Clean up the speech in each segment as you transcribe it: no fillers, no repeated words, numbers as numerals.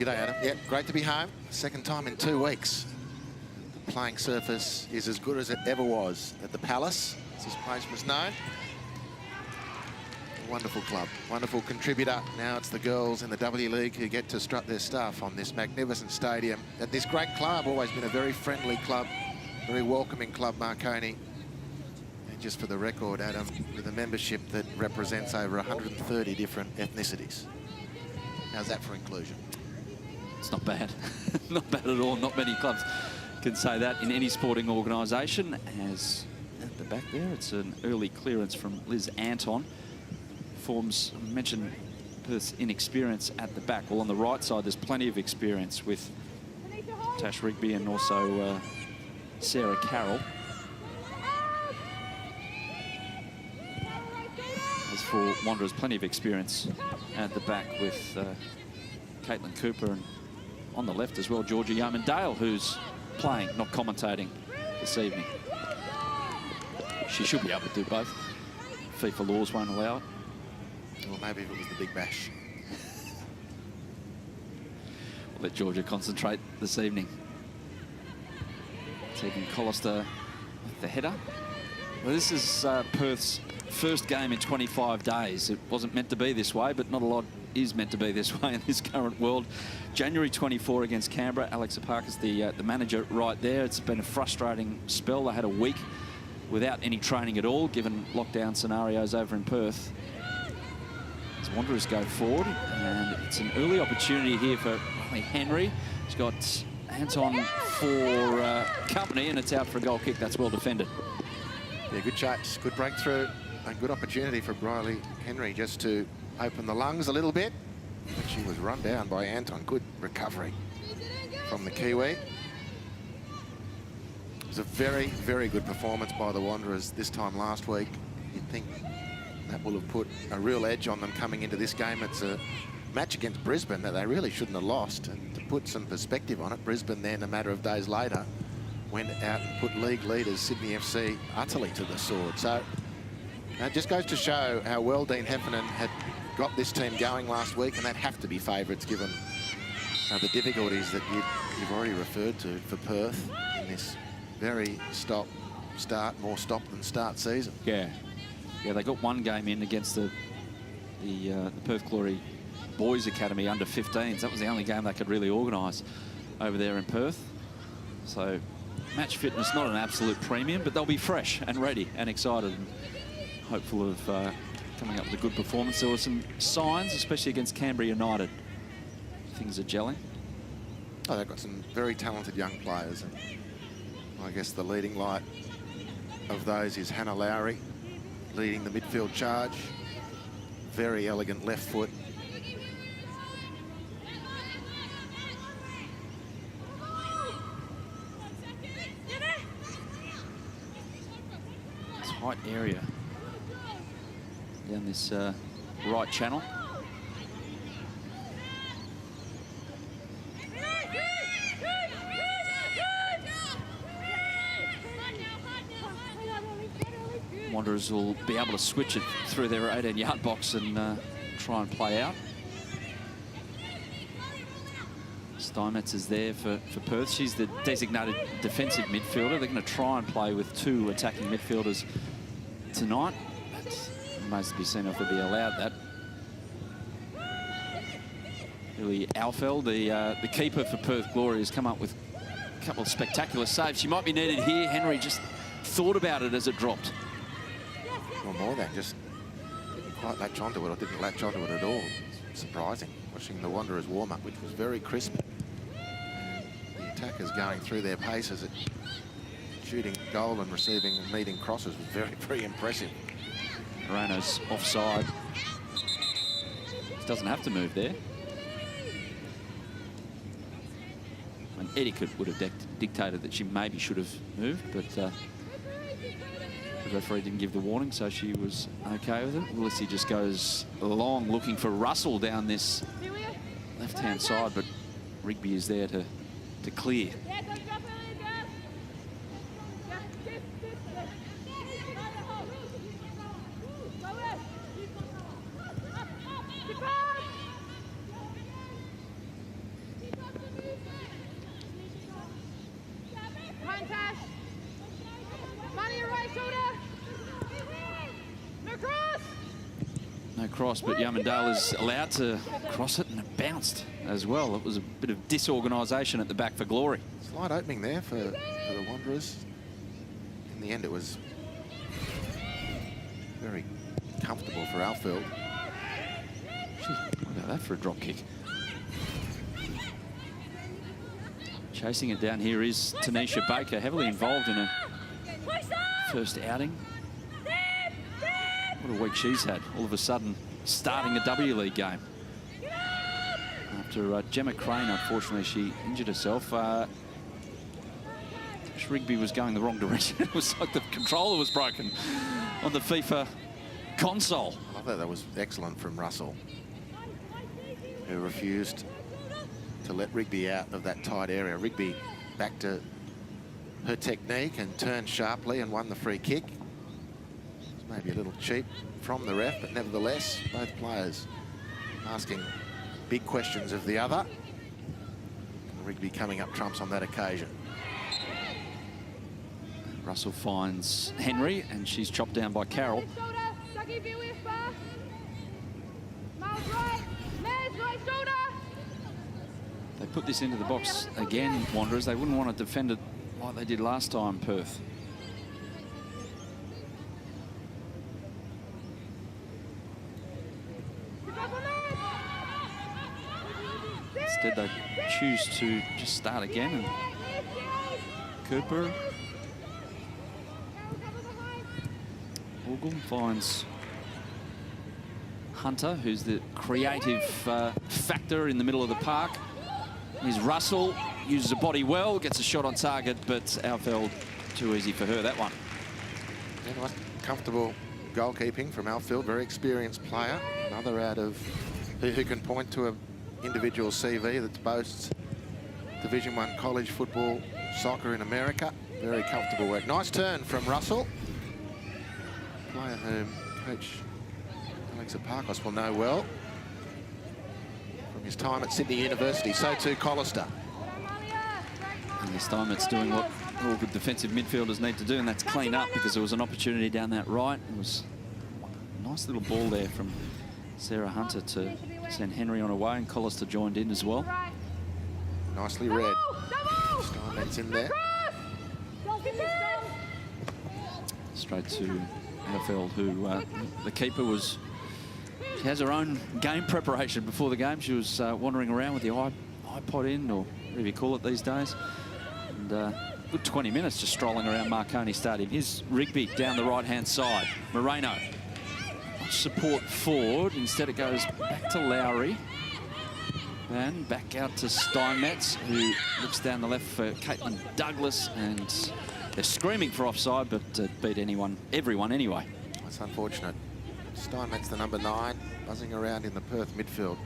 G'day, Adam. Yeah, great to be home. Second time in 2 weeks. The playing surface is as good as it ever was at the Palace, as this place was known. A wonderful club, wonderful contributor. Now it's the girls in the W League who get to strut their stuff on this magnificent stadium. At this great club, always been a very friendly club, very welcoming club, Marconi. And just for the record, Adam, with a membership that represents over 130 different ethnicities. How's that for inclusion? It's not bad. Not bad at all. Not many clubs can say that in any sporting organisation. As at the back there, it's an early clearance from Liz Anton. Forms, I mentioned Perth's inexperience at the back. Well, on the right side, there's plenty of experience with Tash Rigby and also Sarah Carroll. As for Wanderers, plenty of experience at the back with Caitlin Cooper, and on the left as well, Georgia Yeoman-Dale, who's playing, not commentating this evening. She should be able to do both. FIFA laws won't allow it. Or maybe if it was the Big Bash. We'll let Georgia concentrate this evening. Tegan Collister with the header. Well, this is Perth's first game in 25 days. It wasn't meant to be this way, but not a lot is meant to be this way in this current world. January 24 against Canberra. Alex Aparkas, the manager right there. It's been a frustrating spell. They had a week without any training at all, given lockdown scenarios over in Perth. As Wanderers go forward, and it's an early opportunity here for Riley Henry. He's got Anton for company, and it's out for a goal kick. That's well defended. Yeah, good chase, good breakthrough, and good opportunity for Riley Henry just to open the lungs a little bit. But she was run down by Anton. Good recovery from the Kiwi. It was a very, very good performance by the Wanderers this time last week. You'd think that will have put a real edge on them coming into this game. It's a match against Brisbane that they really shouldn't have lost. And to put some perspective on it, Brisbane then, a matter of days later, went out and put league leaders Sydney FC utterly to the sword. So it just goes to show how well Dean Heffernan had got this team going last week, and they'd have to be favourites given the difficulties that you've already referred to for Perth in this very more stop than start season. Yeah, they got one game in against the Perth Glory Boys Academy under 15s. That was the only game they could really organise over there in Perth. So match fitness, not an absolute premium, but they'll be fresh and ready and excited and hopeful of coming up with a good performance. There were some signs, especially against Canberra United. Things are gelling. Oh, they've got some very talented young players. And I guess the leading light of those is Hannah Lowry, leading the midfield charge. Very elegant left foot. Tight area down this right channel. Wanderers will be able to switch it through their 18-yard box and try and play out. Steinmetz is there for Perth. She's the designated defensive midfielder. They're going to try and play with 2 attacking midfielders tonight. It remains to be seen if they'll be allowed that. Really, Alfeld, the keeper for Perth Glory, has come up with a couple of spectacular saves. She might be needed here. Henry just thought about it as it dropped. Or more than just didn't quite latch onto it, or didn't latch onto it at all. It's surprising, watching the Wanderers warm-up, which was very crisp. And the attackers going through their paces at shooting goal and receiving and meeting crosses was very, very impressive. Morano's offside. Doesn't have to move there. And etiquette would have dictated that she maybe should have moved, but the referee didn't give the warning, so she was okay with it. Willisey just goes along looking for Russell down this left-hand side, but Rigby is there to clear. across, but Yamandale is allowed to cross it, and it bounced as well. It was a bit of disorganisation at the back for Glory. Slight opening there for the Wanderers. In the end, it was very comfortable for Outfield. Look at that for a drop kick. Chasing it down here is Tanisha Baker, heavily involved in her first outing. What a week she's had. All of a sudden, starting a W League game. After Gemma Crane, unfortunately, she injured herself. Rigby was going the wrong direction. It was like the controller was broken on the FIFA console. I thought that was excellent from Russell, who refused to let Rigby out of that tight area. Rigby back to her technique and turned sharply and won the free kick. It's maybe a little cheap from the ref, but nevertheless, both players asking big questions of the other. And Rigby coming up trumps on that occasion. Russell finds Henry, and she's chopped down by Carroll. They put this into the box again, Wanderers. They wouldn't want to defend it like they did last time, Perth. Instead, they choose to just start again. And Cooper. Orgel finds Hunter, who's the creative factor in the middle of the park. Here's Russell, uses a body well, gets a shot on target, but Outfield too easy for her, that one. Yeah, nice, comfortable goalkeeping from Outfield, very experienced player. Another out of who can point to an individual CV that boasts Division I college football, soccer in America. Very comfortable work. Nice turn from Russell. Player whom Coach Alexa Parkos will know well from his time at Sydney University. So too Collister. And this time it's doing what all good defensive midfielders need to do, and that's clean up, because there was an opportunity down that right. It was a nice little ball there from Sarah Hunter to send Henry on away, and Collister joined in as well. Nicely read. Steinmetz in there. Straight to Outfield, who the keeper was. She has her own game preparation before the game. She was wandering around with the iPod in, or whatever you call it these days. And good 20 minutes just strolling around Marconi Stadium. Here's Rigby down the right-hand side. Moreno. Support forward. Instead it goes back to Lowry. And back out to Steinmetz, who looks down the left for Caitlin Douglas. And they're screaming for offside, but beat everyone anyway. That's unfortunate. Steinmetz, the number 9, buzzing around in the Perth midfield.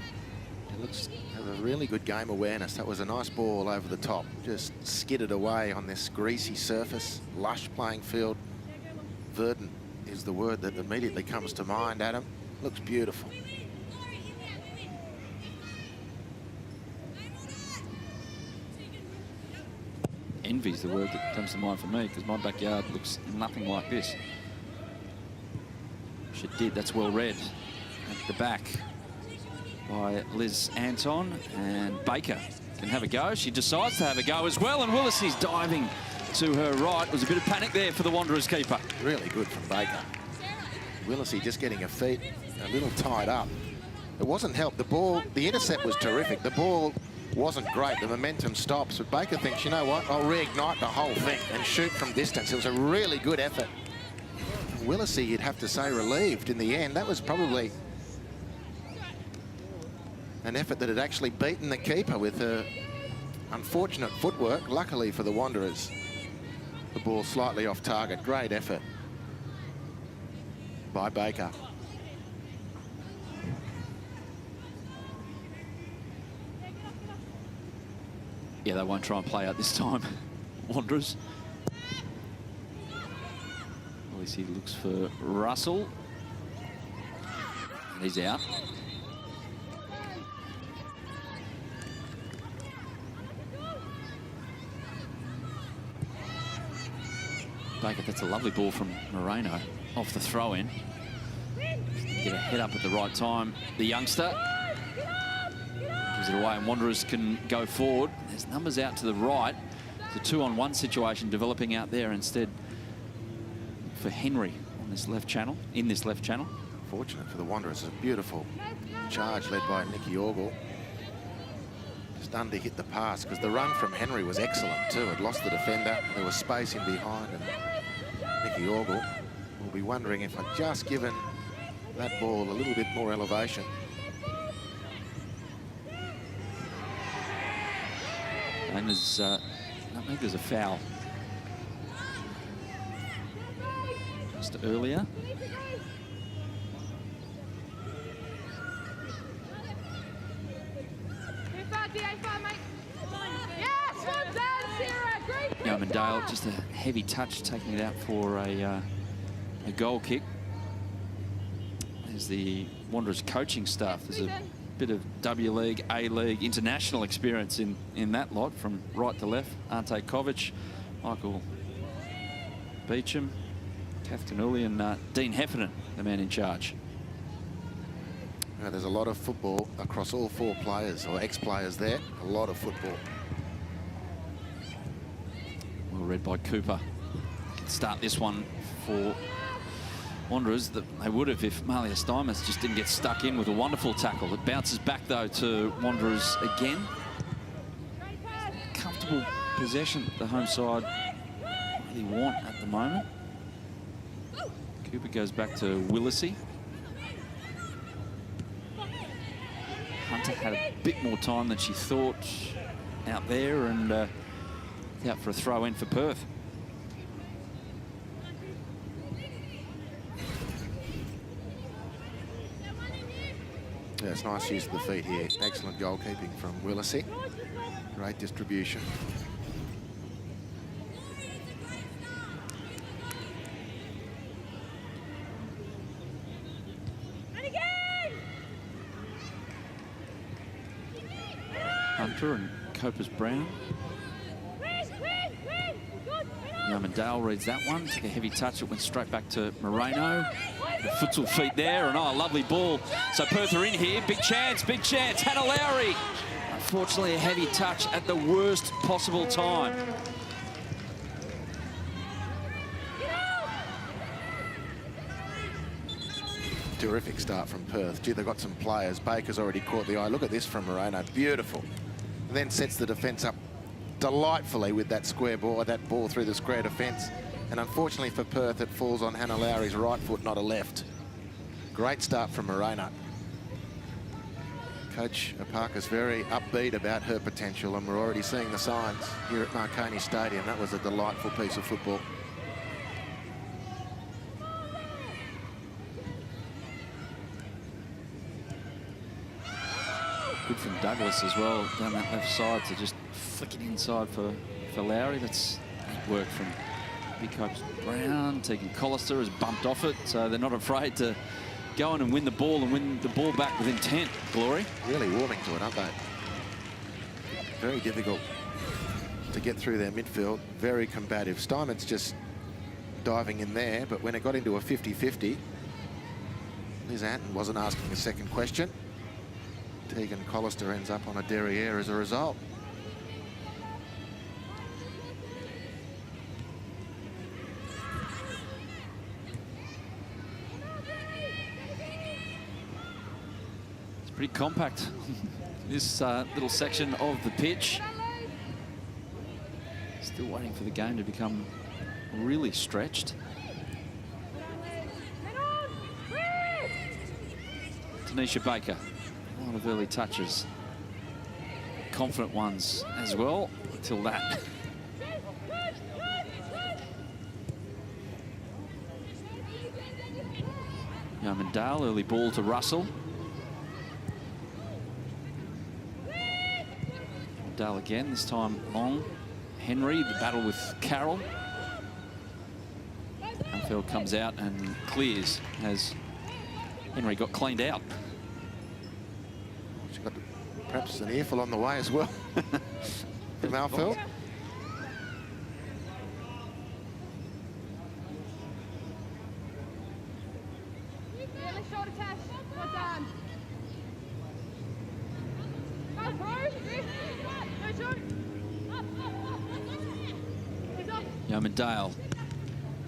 He looks has a really good game awareness. That was a nice ball over the top. Just skidded away on this greasy surface, lush playing field. Verdant is the word that immediately comes to mind, Adam. Looks beautiful. Envy's the word that comes to mind for me, because my backyard looks nothing like this. Which it did. That's well read. At the back by Liz Anton, and Baker can have a go. She decides to have a go as well, and Willisey's diving to her right. Was a bit of panic there for the Wanderers keeper. Really good from Baker. Willisey just getting her feet a little tied up. It wasn't helped. The ball, the intercept was terrific. The ball wasn't great. The momentum stops, but Baker thinks, you know what, I'll reignite the whole thing and shoot from distance. It was a really good effort. Willisey, you'd have to say, relieved in the end. That was probably an effort that had actually beaten the keeper with her unfortunate footwork. Luckily for the Wanderers, the ball slightly off target. Great effort by Baker. Yeah, they won't try and play out this time, Wanderers. At least he looks for Russell. And he's out. Baker, that's a lovely ball from Moreno off the throw-in. get a head up at the right time. The youngster gives it away, and Wanderers can go forward. There's numbers out to the right. It's a 2-on-1 situation developing out there instead for Henry on this left channel, in this left channel. Fortunate for the Wanderers, a beautiful charge led by Nicky Orgel. Just under-hit the pass, because the run from Henry was excellent too. It lost the defender, there was space in behind, and Nicky Orgel will be wondering if I'd just given that ball a little bit more elevation. And there's, I think there's a foul just earlier. Dale, just a heavy touch, taking it out for a goal kick. There's the Wanderers coaching staff. There's a bit of W League, A League, international experience in that lot, from right to left. Ante Kovic, Michael Beecham, Kath Canuli, and Dean Heffernan, the man in charge. Now, there's a lot of football across all 4 players, or ex-players there. A lot of football. Well read by Cooper. Can start this one for Wanderers. That they would have if Malia Steinmetz just didn't get stuck in with a wonderful tackle. It bounces back though to Wanderers again. Comfortable possession the home side really want at the moment. Cooper goes back to Willisey. Hunter had a bit more time than she thought out there, and out for a throw in for Perth. Yeah, it's nice use of the feet here. Excellent goalkeeping from Willisey. Great distribution. Hunter and Copus Brown. Dale reads that one, took a heavy touch, it went straight back to Moreno. The futsal feet there, and a lovely ball. So Perth are in here, big chance, Hannah Lowry. Unfortunately, a heavy touch at the worst possible time. Terrific start from Perth. Gee, they've got some players. Baker's already caught the eye. Look at this from Moreno, beautiful. Then sets the defence up delightfully with that square ball, that ball through the square defence. And unfortunately for Perth, it falls on Hannah Lowry's right foot, not a left. Great start from Moreno. Coach Parker's very upbeat about her potential, and we're already seeing the signs here at Marconi Stadium. That was a delightful piece of football. Good from Douglas as well down that left side to just flick it inside for Lowry. That's neat work from big coach Brown. Tegan Collister has bumped off it, so they're not afraid to go in and win the ball, and win the ball back with intent. Glory. Really warming to it, aren't they? Very difficult to get through their midfield. Very combative. Steinmetz just diving in there, but when it got into a 50-50, Liz Anton wasn't asking a second question. Tegan Collister ends up on a derriere as a result. It's pretty compact, this little section of the pitch. Still waiting for the game to become really stretched. Tanisha Baker. A lot of early touches. Confident ones as well, until that. Yeoman Dale, early ball to Russell. Dale again, this time long. Henry, the battle with Carroll. Midfield comes out and clears as Henry got cleaned out. Perhaps an earful on the way as well from Alfeld. Yeomandale.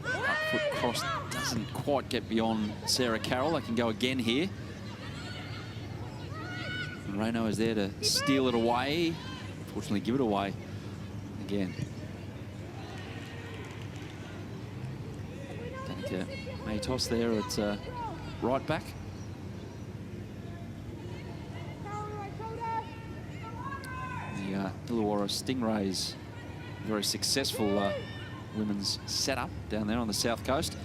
Up foot cross doesn't quite get beyond Sarah Carroll. They can go again here. And Reno is there to steal it away. Unfortunately, give it away again. Danica Matos there at right back. The Illawarra Stingrays, very successful women's setup down there on the south coast.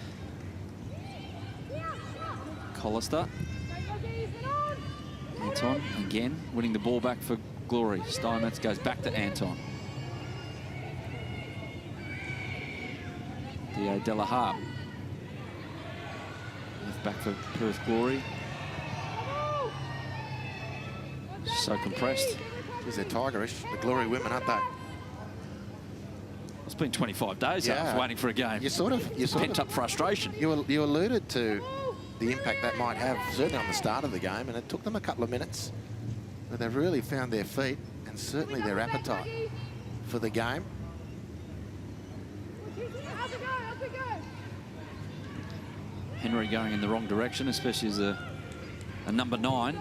Collister. Anton again winning the ball back for Glory. Steinmetz goes back to Anton. Dio Delahaye. Left back for Perth Glory. So compressed. Geez, they're tigerish, the Glory women, aren't they? It's been 25 days of waiting for a game. You sort of pent-up frustration. You alluded to the impact that might have, certainly on the start of the game, and it took them a couple of minutes, but they've really found their feet and certainly their appetite for the game. Henry going in the wrong direction, especially as a number 9.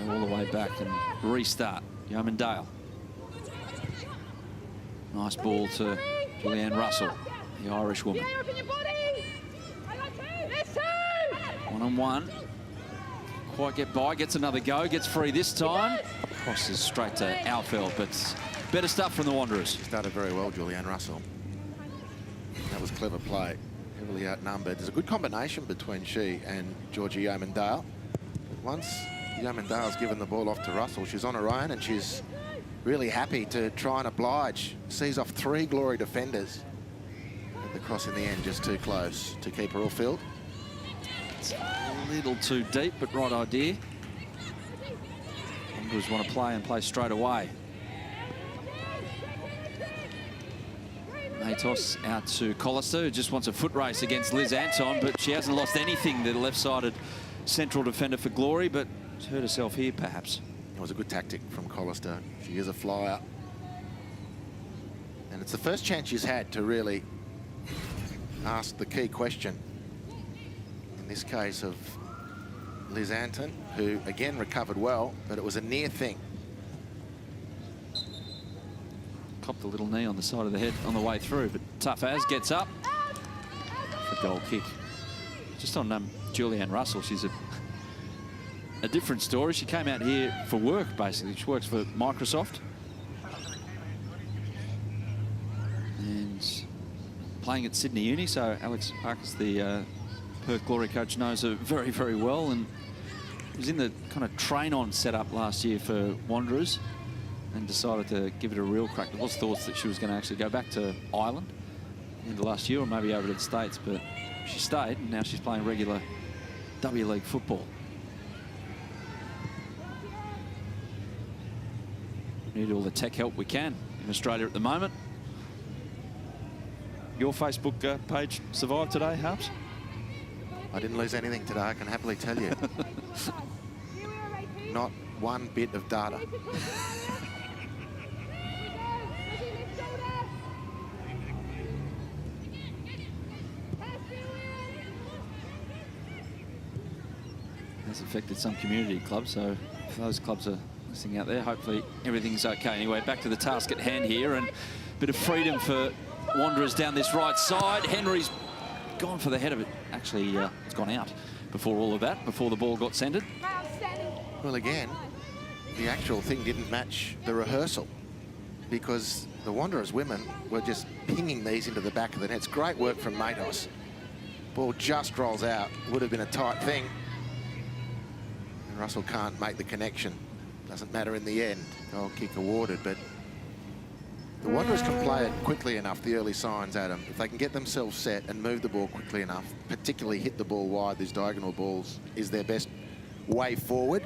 Go all the way back and restart. Yeomandale. Nice ball to Julianne Russell, the Irish woman. 1-on-1. Quite get by, gets another go, gets free this time. Crosses straight to Alfeld, but better stuff from the Wanderers. She started very well, Julianne Russell. That was clever play, heavily outnumbered. There's a good combination between she and Georgia Yeomandale. But once Yeomandale's given the ball off to Russell, she's on her own and she's really happy to try and oblige. Sees off 3 Glory defenders. And the cross in the end just too close to keeper Allfield. It's a little too deep, but right idea. Wanderers want to play straight away. Matos out to Collister, who just wants a foot race against Liz Anton, but she hasn't lost anything, the left-sided central defender for Glory, but she's hurt herself here, perhaps. It was a good tactic from Collister. She is a flyer. And it's the first chance she's had to really ask the key question. In this case of Liz Anton, who again recovered well, but it was a near thing. Copped a little knee on the side of the head on the way through, but Tough As gets up for goal kick. Just on Julianne Russell, she's a different story. She came out here for work, basically. She works for Microsoft. And playing at Sydney Uni, so Alex Marcus, the Perth Glory coach, knows her very, very well, and was in the kind of train-on setup last year for Wanderers and decided to give it a real crack. There was thoughts that she was going to actually go back to Ireland in the last year or maybe over to the States, but she stayed, and now she's playing regular W League football. Need all the tech help we can in Australia at the moment. Your Facebook page survived today, Harps? I didn't lose anything today, I can happily tell you. Not one bit of data. Has affected some community clubs, so if those clubs are listening out there, hopefully everything's okay. Anyway, back to the task at hand here, and a bit of freedom for Wanderers down this right side. Henry's gone for the head of it. Actually, it's gone out before all of that, before the ball got centred. Well, again, the actual thing didn't match the rehearsal because the Wanderers women were just pinging these into the back of the net. It's great work from Matos. Ball just rolls out. Would have been a tight thing. And Russell can't make the connection. Doesn't matter in the end. Goal kick awarded, but the Wanderers can play it quickly enough, the early signs, Adam. If they can get themselves set and move the ball quickly enough, particularly hit the ball wide, these diagonal balls is their best way forward.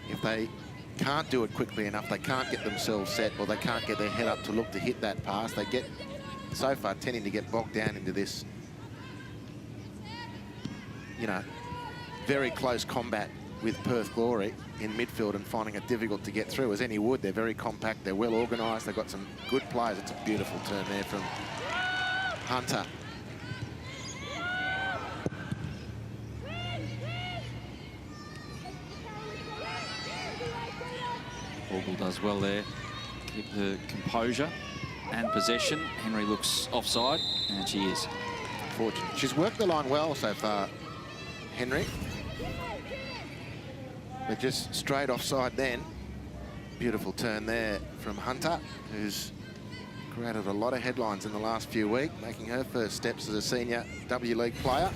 If they can't do it quickly enough, they can't get themselves set, or they can't get their head up to look to hit that pass, they get, so far, tending to get bogged down into this, you know, very close combat with Perth Glory in midfield and finding it difficult to get through, as any would. They're very compact, they're well organised, they've got some good players. It's a beautiful turn there from Hunter. Bogle does well there. Keep the composure and possession. Henry looks offside, and she is. Fortunate. She's worked the line well so far, Henry. But just straight offside then. Beautiful turn there from Hunter, who's created a lot of headlines in the last few weeks, making her first steps as a senior W League player.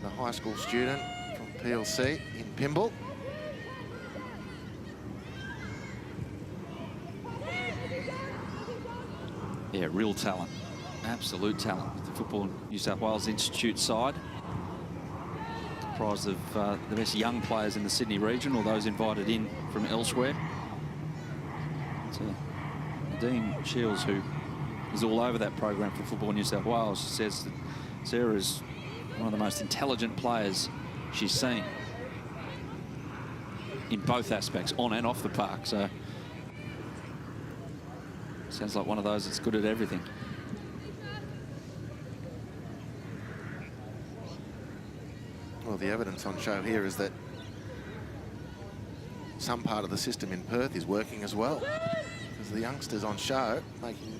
The high school student from PLC in Pymble. Yeah, real talent. Absolute talent. The Football New South Wales Institute side. Comprised of the best young players in the Sydney region, or those invited in from elsewhere. So Nadine Shields, who is all over that program for Football New South Wales, says that Sarah is one of the most intelligent players she's seen in both aspects, on and off the park. So sounds like one of those that's good at everything. Well, the evidence on show here is that some part of the system in Perth is working as well, because the youngsters on show making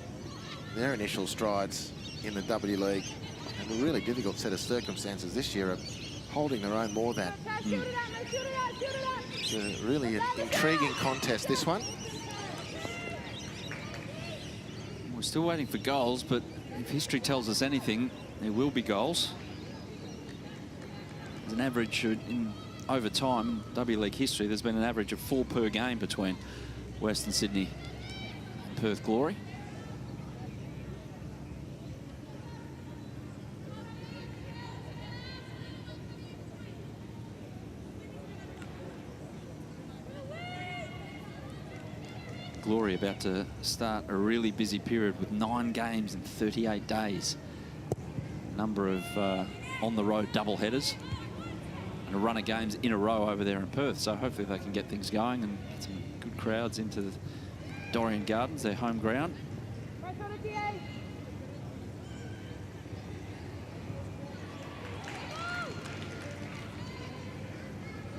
their initial strides in the W League, and a really difficult set of circumstances this year are holding their own more than. It's a really intriguing contest, this one. We're still waiting for goals, but if history tells us anything, there will be goals. There's an average over time, W League history, there's been an average of 4 per game between Western Sydney and Perth Glory. Glory about to start a really busy period with 9 games in 38 days. A number of on-the-road double headers and a run of games in a row over there in Perth. So hopefully they can get things going and get some good crowds into the Dorrien Gardens, their home ground.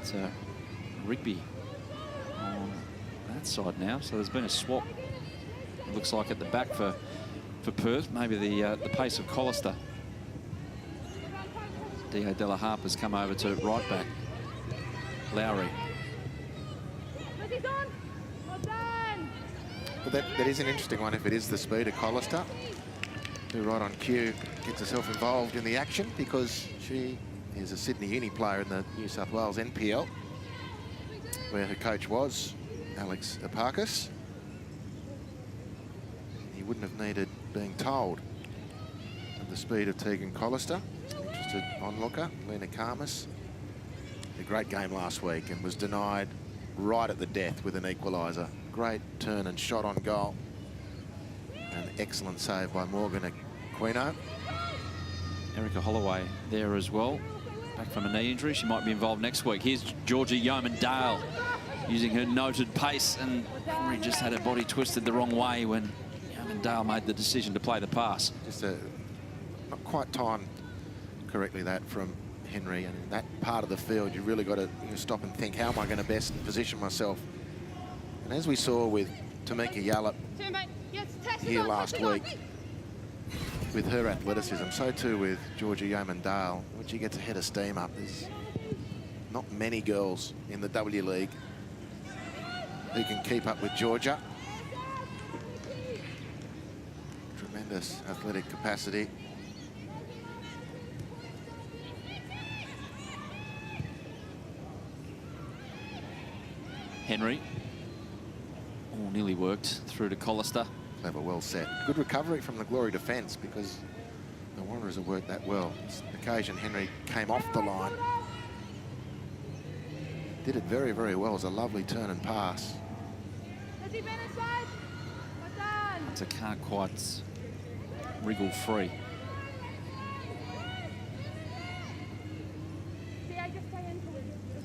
It's Rigby on that side now. So there's been a swap, it looks like, at the back for Perth. Maybe the pace of Collister. Dio Della Harper's come over to right back. Lowry. Well, that is an interesting one if it is the speed of Collister, who right on cue gets herself involved in the action, because she is a Sydney Uni player in the New South Wales NPL, where her coach was Alex Epakis. He wouldn't have needed being told of the speed of Tegan Collister. Interested onlooker, Lena Karmas. A great game last week and was denied right at the death with an equaliser. Great turn and shot on goal. An excellent save by Morgan Aquino. Erica Holloway there as well. Back from a knee injury. She might be involved next week. Here's Georgia Yeoman-Dale using her noted pace, and Henry just had her body twisted the wrong way when Yeoman-Dale made the decision to play the pass. Just not quite timed correctly, that from Henry, and in that part of the field you really got to stop and think, how am I going to best position myself? And as we saw with Tamika Yallop here last week, with her athleticism, so too with Georgia Yeoman-Dale. When she gets a head of steam up, there's not many girls in the W League who can keep up with Georgia. Tremendous athletic capacity. Henry, all nearly worked through to Collister. Clever, well set. Good recovery from the Glory defence, because the Wanderers have worked that well. This occasion, Henry came off the line. Did it very, very well. It was a lovely turn and pass. So can't quite wriggle free.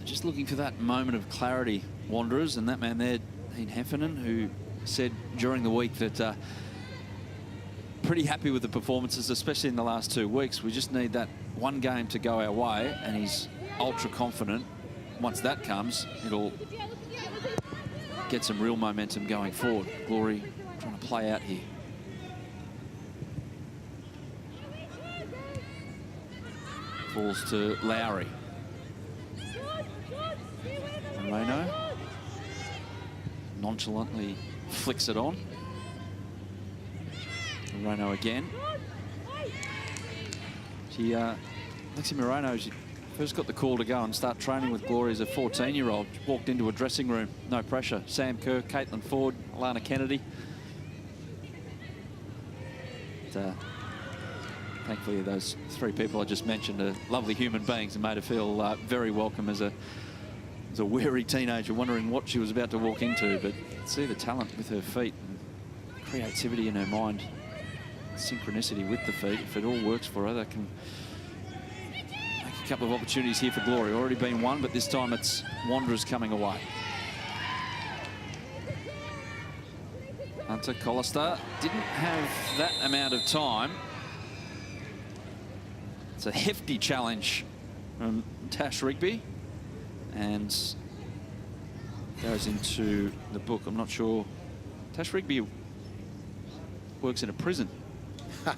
Just looking for that moment of clarity, Wanderers, and that man there, Ian Heffernan, who said during the week that pretty happy with the performances, especially in the last 2 weeks. We just need that one game to go our way, and he's ultra confident. Once that comes, it'll get some real momentum going forward. Glory trying to play out here. Falls to Lowry. Moreno nonchalantly flicks it on. Moreno again. Lexi Moreno, she first got the call to go and start training with Glory as a 14-year-old. Walked into a dressing room, no pressure. Sam Kerr, Caitlin Ford, Alana Kennedy. Thankfully, those 3 people I just mentioned are lovely human beings and made her feel very welcome as a wary teenager wondering what she was about to walk into. But see the talent with her feet and creativity in her mind, synchronicity with the feet. If it all works for her, that can make a couple of opportunities here for Glory. Already been one, but this time it's Wanderers coming away. Hunter Collister didn't have that amount of time. It's a hefty challenge from Tash Rigby and goes into the book. I'm not sure. Tash Rigby works in a prison.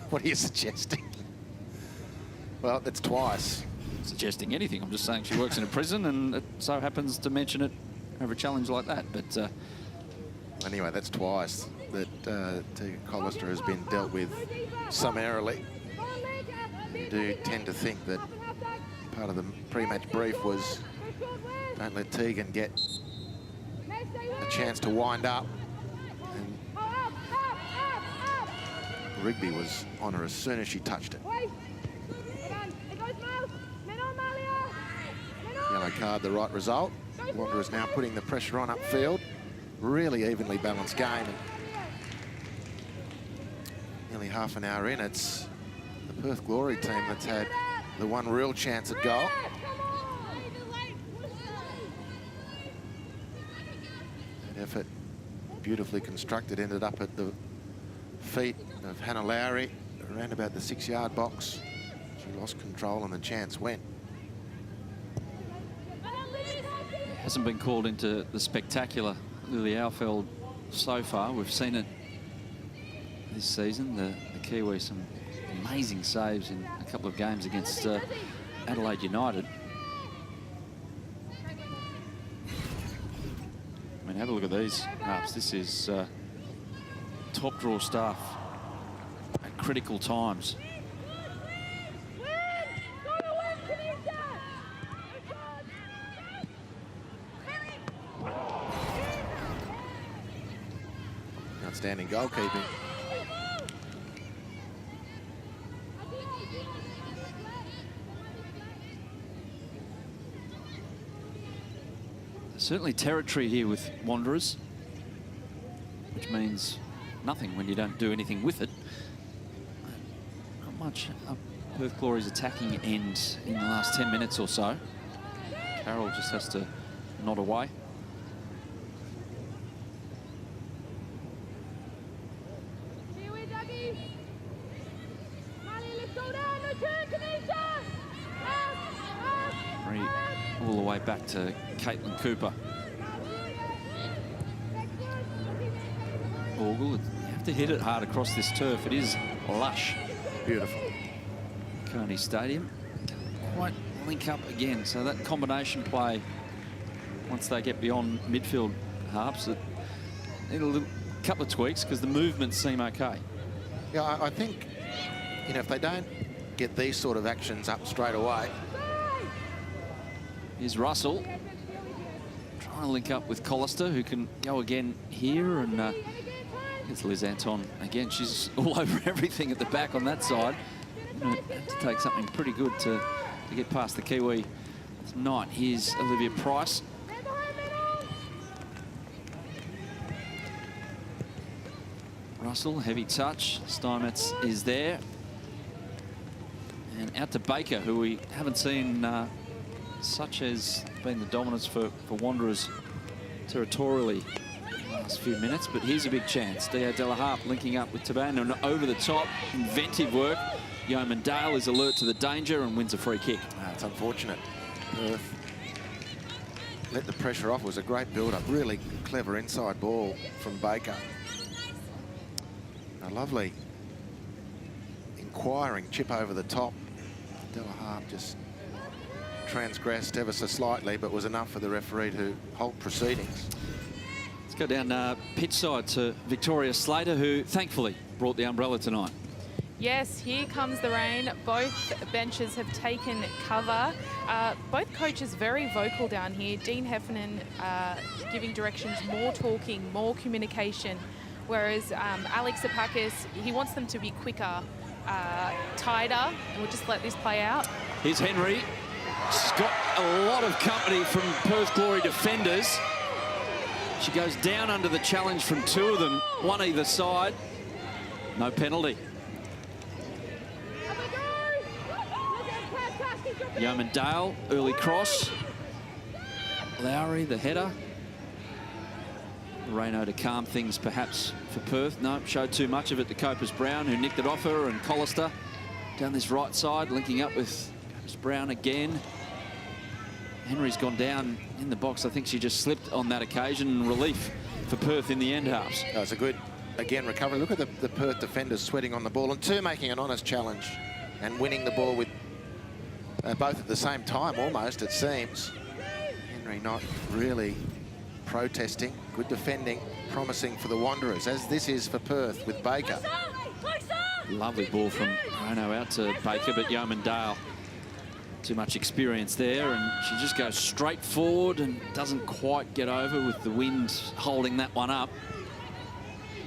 What are you suggesting? Well, it's twice. Suggesting anything. I'm just saying she works in a prison, and it so happens to mention it over a challenge like that. But anyway, that's twice that Tegan Collister has been dealt with summarily. You do tend to think that part of the pre-match brief was don't let Tegan get a chance to wind up. And Rigby was on her as soon as she touched it. Yellow card, the right result. Wanderers now putting the pressure on upfield. Really evenly balanced game. And nearly half an hour in, it's the Perth Glory team that's had the one real chance at goal. That effort, beautifully constructed, ended up at the feet of Hannah Lowry, around about the 6-yard box. She lost control and the chance went. Hasn't been called into the spectacular Lily Alfeld so far. We've seen it this season. The Kiwi, some amazing saves in a couple of games against Adelaide United. I mean, have a look at these harps. This is top draw stuff at critical times. Outstanding goalkeeping. Certainly territory here with Wanderers, which means nothing when you don't do anything with it. Not much up Perth Glory's attacking end in the last 10 minutes or so. Carroll just has to nod away. All the way back to Caitlin Cooper. Bogle, you have to hit it hard across this turf. It is lush. Beautiful. Kearney Stadium. Quite link up again. So that combination play, once they get beyond midfield harps, it need a couple of tweaks because the movements seem okay. Yeah, I think, you know, if they don't get these sort of actions up straight away. Here's Russell trying to link up with Collister, who can go again here, and it's Liz Anton again. She's all over everything at the back on that side. Have to take something pretty good to get past the Kiwi tonight. Here's Olivia Price. Russell, heavy touch. Steinmetz is there. And out to Baker, who we haven't seen such has been the dominance for Wanderers territorially last few minutes, but here's a big chance. Dio De La Harpe linking up with Tabane, and over the top, inventive work. Yeoman Dale is alert to the danger and wins a free kick. It's unfortunate. Perth let the pressure off. It was a great build-up. Really clever inside ball from Baker. A lovely inquiring chip over the top. De La Harpe just transgressed ever so slightly, but was enough for the referee to halt proceedings. Let's go down pitch side to Victoria Slater, who thankfully brought the umbrella tonight. Yes, here comes the rain. Both benches have taken cover. Both coaches very vocal down here. Dean Heffernan giving directions, more talking, more communication. Whereas Alex Apakis, he wants them to be quicker, tighter, and we'll just let this play out. Here's Henry. She's got a lot of company from Perth Glory defenders. She goes down under the challenge from two of them, one either side. No penalty. Yeoman Dale, early cross. Lowry, the header. Moreno to calm things perhaps for Perth. No, showed too much of it to Copus Brown, who nicked it off her, and Collister down this right side, linking up with Copus Brown again. Henry's gone down in the box. I think she just slipped on that occasion. Relief for Perth in the end halves. That was a good, again, recovery. Look at the Perth defenders sweating on the ball, and two making an honest challenge and winning the ball with both at the same time, almost, it seems. Henry not really protesting. Good defending, promising for the Wanderers, as this is for Perth with Baker. Lovely ball from Moreno out to Baker, but Yeoman Dale, too much experience there, and she just goes straight forward and doesn't quite get over with the wind holding that one up.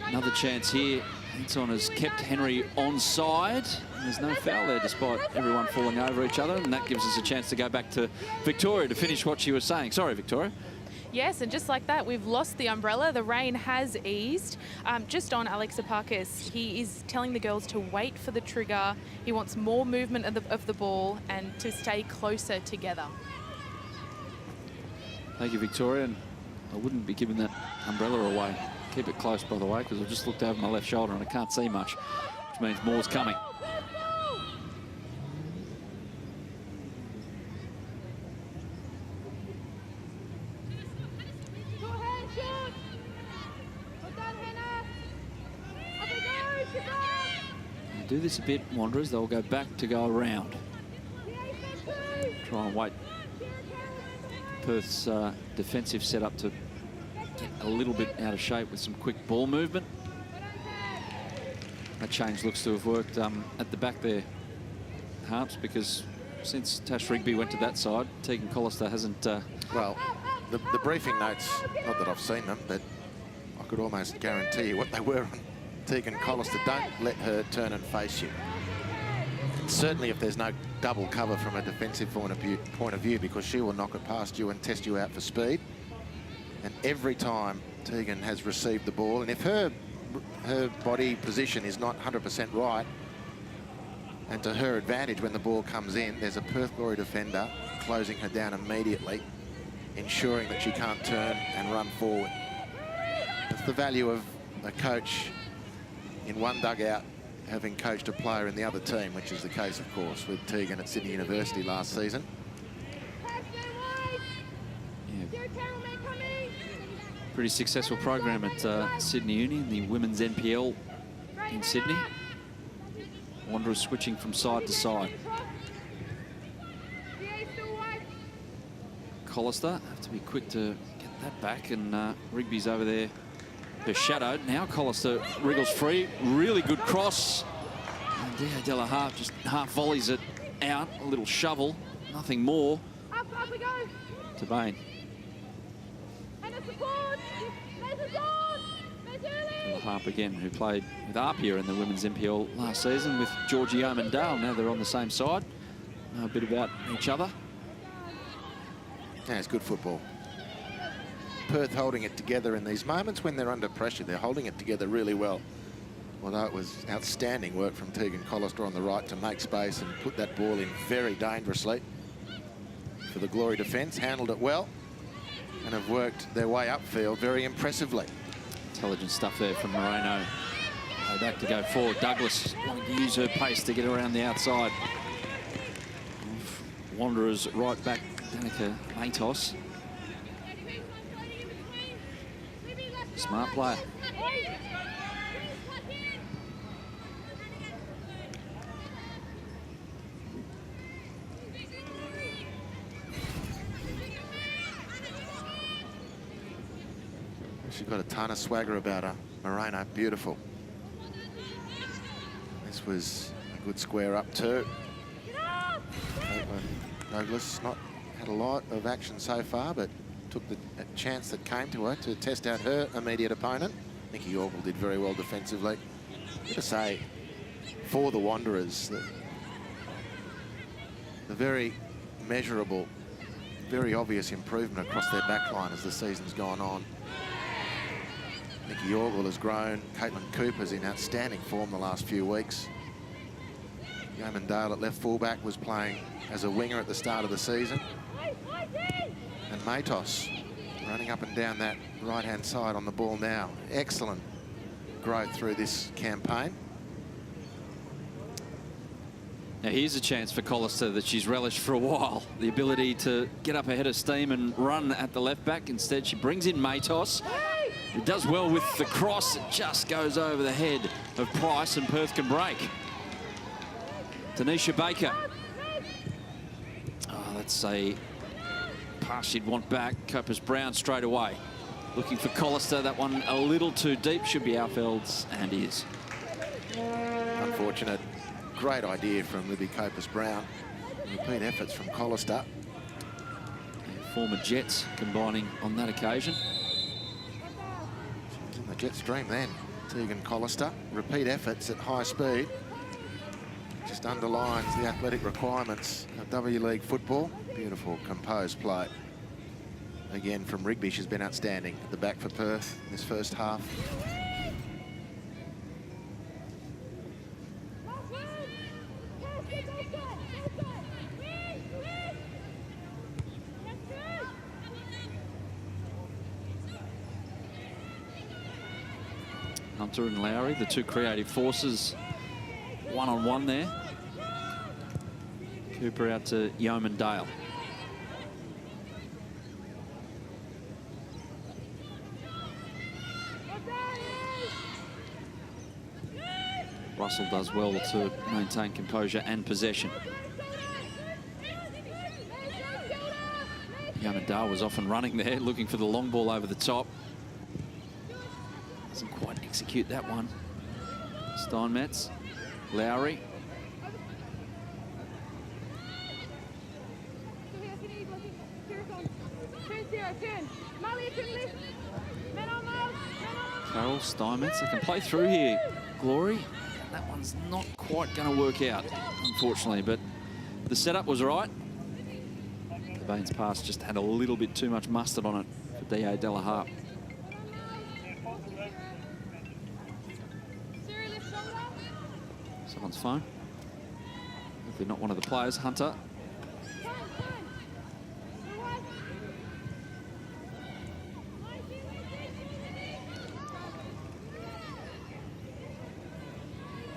Another chance here. Hinton has kept Henry onside. There's no foul there despite everyone falling over each other, and that gives us a chance to go back to Victoria to finish what she was saying. Sorry, Victoria. Yes, and just like that, we've lost the umbrella. The rain has eased. Just on Alex Apakis, he is telling the girls to wait for the trigger. He wants more movement of the ball and to stay closer together. Thank you, Victoria. And I wouldn't be giving that umbrella away. Keep it close, by the way, because I've just looked over my left shoulder and I can't see much, which means more's coming. Do this a bit, Wanderers. They'll go back to go around. Try and wait Perth's defensive setup to get a little bit out of shape with some quick ball movement. That change looks to have worked at the back there, Harps, because since Tash Rigby went to that side, Tegan Collister hasn't... Well, the briefing notes, not that I've seen them, but I could almost guarantee you what they were on Tegan Collister. Don't let her turn and face you. And certainly if there's no double cover from a defensive point of view, because she will knock it past you and test you out for speed. And every time Tegan has received the ball, and if her body position is not 100% right, and to her advantage when the ball comes in, there's a Perth Glory defender closing her down immediately, ensuring that she can't turn and run forward. That's the value of a coach in one dugout having coached a player in the other team, which is the case, of course, with Tegan at Sydney University last season. Yeah. Pretty successful program at Sydney Uni, the women's NPL in Sydney. Wanderers switching from side to side. Collister have to be quick to get that back, and Rigby's over there. They're shadowed. Now Collister wriggles free. Really good cross. And Dio De La Harpe just half volleys it out. A little shovel. Nothing more. Up we go. To Bain. And a support. There's a goal. De La Harpe again, who played with Apia in the women's NPL last season with Georgie Yeoman Dale. Now they're on the same side. Know a bit about each other. Yeah, it's good football. Perth holding it together in these moments when they're under pressure. They're holding it together really well. Although it was outstanding work from Tegan Collister on the right to make space and put that ball in very dangerously for the Glory defence. Handled it well and have worked their way upfield very impressively. Intelligent stuff there from Moreno. Way back to go forward. Douglas wanting to use her pace to get around the outside. Wanderers right back, Danica Matos. Smart player. She's got a ton of swagger about her. Moreno, beautiful. This was a good square up too. Douglas not had a lot of action so far, but took a chance that came to her to test out her immediate opponent. Nikki Orville did very well defensively. I've got to say, for the Wanderers, the very measurable, very obvious improvement across their backline as the season's gone on. Nikki Orville has grown. Caitlin Cooper's in outstanding form the last few weeks. Yeoman Dale at left fullback was playing as a winger at the start of the season. And Matos running up and down that right-hand side on the ball now. Excellent growth through this campaign. Now here's a chance for Collister that she's relished for a while. The ability to get up ahead of steam and run at the left back. Instead, she brings in Matos. It does well with the cross. It just goes over the head of Price, and Perth can break. Tanisha Baker. Oh, that's a pass she'd want back. Copus Brown straight away. Looking for Collister. That one a little too deep. Should be Alfeld's, and is. Unfortunate. Great idea from Libby Copus Brown. Repeat efforts from Collister. And former Jets combining on that occasion. She was in the Jets dream then. Tegan Collister. Repeat efforts at high speed. Just underlines the athletic requirements of W League football. Beautiful, composed play. Again, from Rigby, she's been outstanding at the back for Perth in this first half. Hunter and Lowry, the two creative forces, one-on-one there. Cooper out to Yeoman Dale. Russell does well to maintain composure and possession. Yeoman Dale was often running there, looking for the long ball over the top. Doesn't quite execute that one. Steinmetz, Lowry. Carroll, Steinmetz, they can play through here. Glory, that one's not quite going to work out, unfortunately, but the setup was right. The Baines pass just had a little bit too much mustard on it for D.A. Della Harp. Someone's phone. If they're not one of the players, Hunter.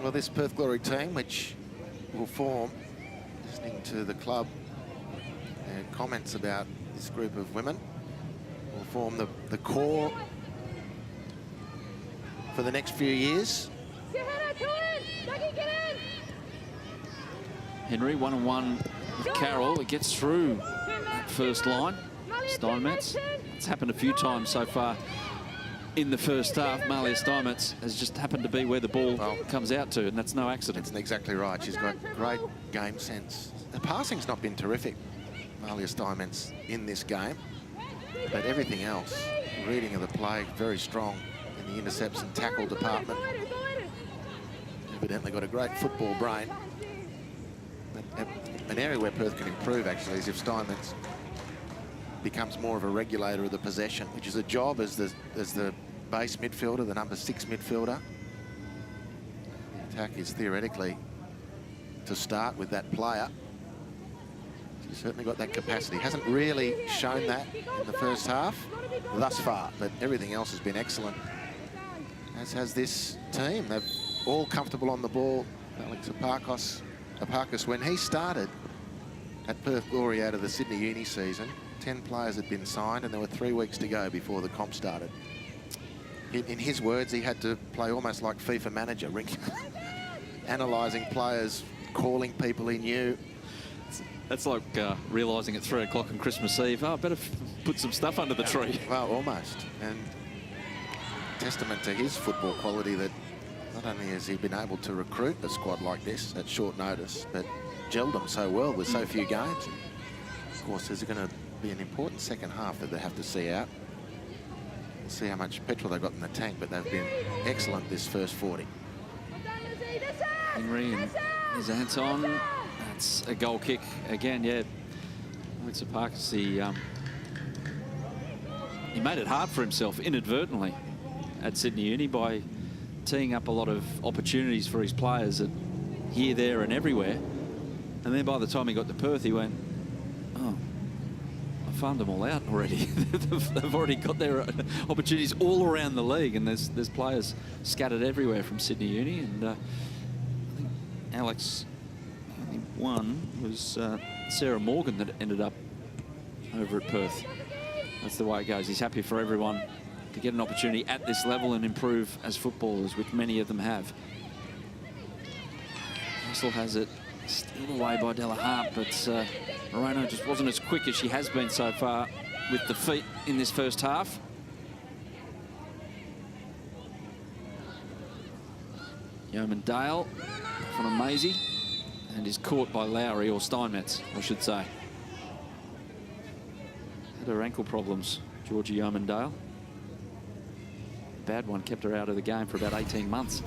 Well, this Perth Glory team, which will form, listening to the club and comments about this group of women, will form the core for the next few years. Henry, one-on-one with Carroll. It gets through that first line. Steinmetz. It's happened a few times so far in the first half. Malia Steinmetz has just happened to be where the ball comes out to, and that's no accident. That's exactly right. She's got great game sense. The passing's not been terrific, Malia Steinmetz, in this game, but everything else, reading of the play, very strong in the intercepts and tackle department. Evidently got a great football brain. An area where Perth can improve, actually, is if Steinmetz becomes more of a regulator of the possession, which is a job as the base midfielder, the number 6 midfielder. The attack is theoretically to start with that player. She's certainly got that capacity. Hasn't really shown that in the first half thus far, but everything else has been excellent. as has this team. They're all comfortable on the ball. Alex Apakis, when he started at Perth Glory out of the Sydney Uni season, 10 players had been signed and there were 3 weeks to go before the comp started. In his words, he had to play almost like FIFA manager, analysing players, calling people he knew. That's like realising at 3 o'clock on Christmas Eve, oh, I better put some stuff under the tree. Well, almost. And testament to his football quality that not only has he been able to recruit a squad like this at short notice, but gelled them so well with so few games. And of course, there's going to be an important second half that they have to see out. We'll see how much petrol they've got in the tank, but they've been excellent this first 40. Henry and there's Anton. That's a goal kick again, yeah. Alex Apakis, he made it hard for himself inadvertently at Sydney Uni by teeing up a lot of opportunities for his players at here, there and everywhere. And then by the time he got to Perth, he went, oh, I farmed them all out already. They've already got their opportunities all around the league, and there's players scattered everywhere from Sydney Uni. And I think Alex, one was Sarah Morgan that ended up over at Perth. That's the way it goes. He's happy for everyone to get an opportunity at this level and improve as footballers, which many of them have. Russell has it still away by Della Hart, but Moreno just wasn't as quick as she has been so far with the feet in this first half. Yeoman Dale from a Maisie and is caught by Lowry, or Steinmetz, I should say. Had her ankle problems, Georgia Yeoman Dale. Bad one, kept her out of the game for about 18 months.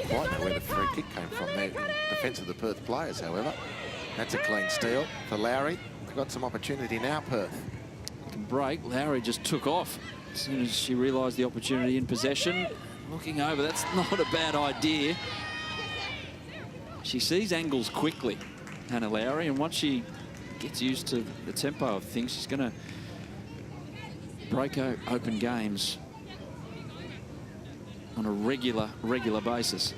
Quite know where the free kick came from there. Defence of the Perth players, however. That's a clean steal for Lowry. They've got some opportunity now, Perth. Can break. Lowry just took off as soon as she realised the opportunity in possession. Looking over, that's not a bad idea. She sees angles quickly, Hannah Lowry, and once she gets used to the tempo of things, she's going to break open games on a regular basis.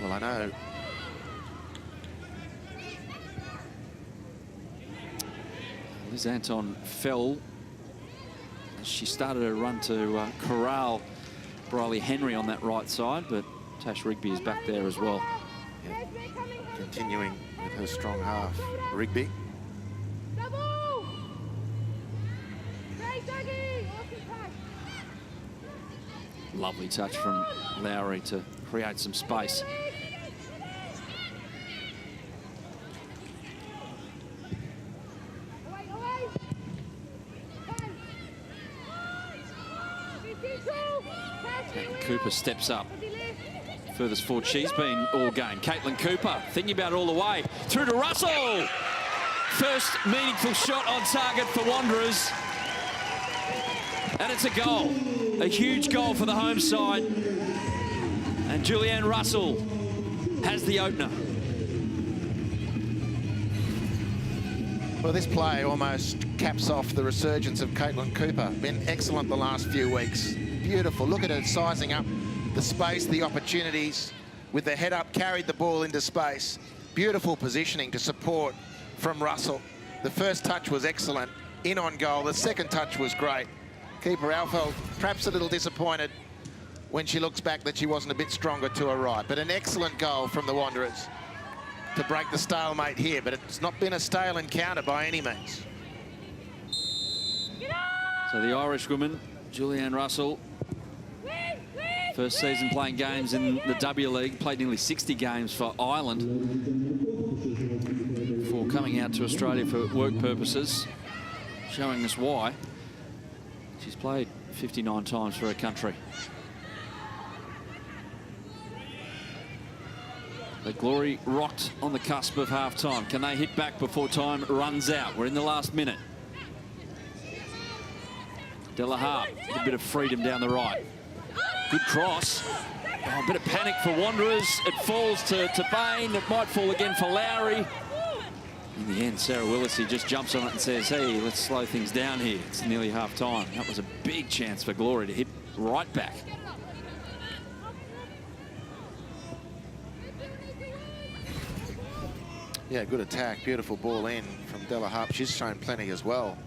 Well, I know Liz Anton fell as she started her run to corral Briley Henry on that right side, but Tash Rigby is back there as well. Yeah. Continuing with her strong half. Rigby. Lovely touch from Lowry to create some space. Cooper steps up. Furthest forward she's been all game. Caitlin Cooper thinking about it all the way. Through to Russell. First meaningful shot on target for Wanderers. And it's a goal. A huge goal for the home side. And Julianne Russell has the opener. Well, this play almost caps off the resurgence of Caitlin Cooper. Been excellent the last few weeks. Beautiful. Look at her sizing up the space, the opportunities. With the head up, carried the ball into space. Beautiful positioning to support from Russell. The first touch was excellent, in on goal. The second touch was great. Keeper Alfeld perhaps a little disappointed when she looks back that she wasn't a bit stronger to her right. But an excellent goal from the Wanderers to break the stalemate here. But it's not been a stale encounter by any means. So the Irish woman, Julianne Russell, first season playing games in the W League, played nearly 60 games for Ireland before coming out to Australia for work purposes, showing us why. She's played 59 times for her country. The Glory rocked on the cusp of half-time. Can they hit back before time runs out? We're in the last minute. Della Hart, a bit of freedom down the right. Good cross. Oh, a bit of panic for Wanderers. It falls to Bain. It might fall again for Lowry. In the end, Sarah Willisey just jumps on it and says, hey, let's slow things down here. It's nearly half time. That was a big chance for Glory to hit right back. Yeah, good attack. Beautiful ball in from Della Harp. She's shown plenty as well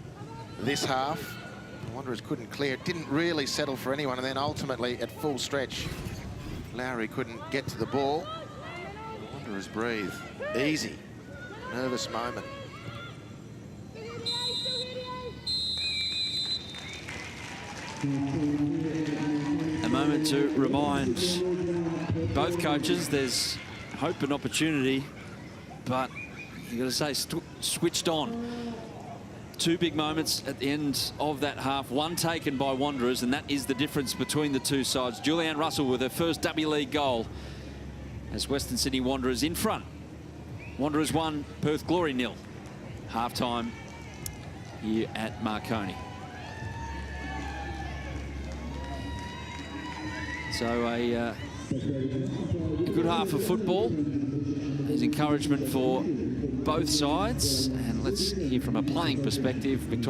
this half. The Wanderers couldn't clear. Didn't really settle for anyone. And then ultimately, at full stretch, Lowry couldn't get to the ball. The Wanderers breathe. Easy. Nervous moment. A moment to remind both coaches there's hope and opportunity, but you've got to say switched on. Two big moments at the end of that half, one taken by Wanderers, and that is the difference between the two sides. Julianne Russell with her first W League goal as Western Sydney Wanderers in front. Wanderers 1, Perth Glory 0. Half-time here at Marconi. So a good half of football. There's encouragement for both sides. And let's hear from a playing perspective, Victoria.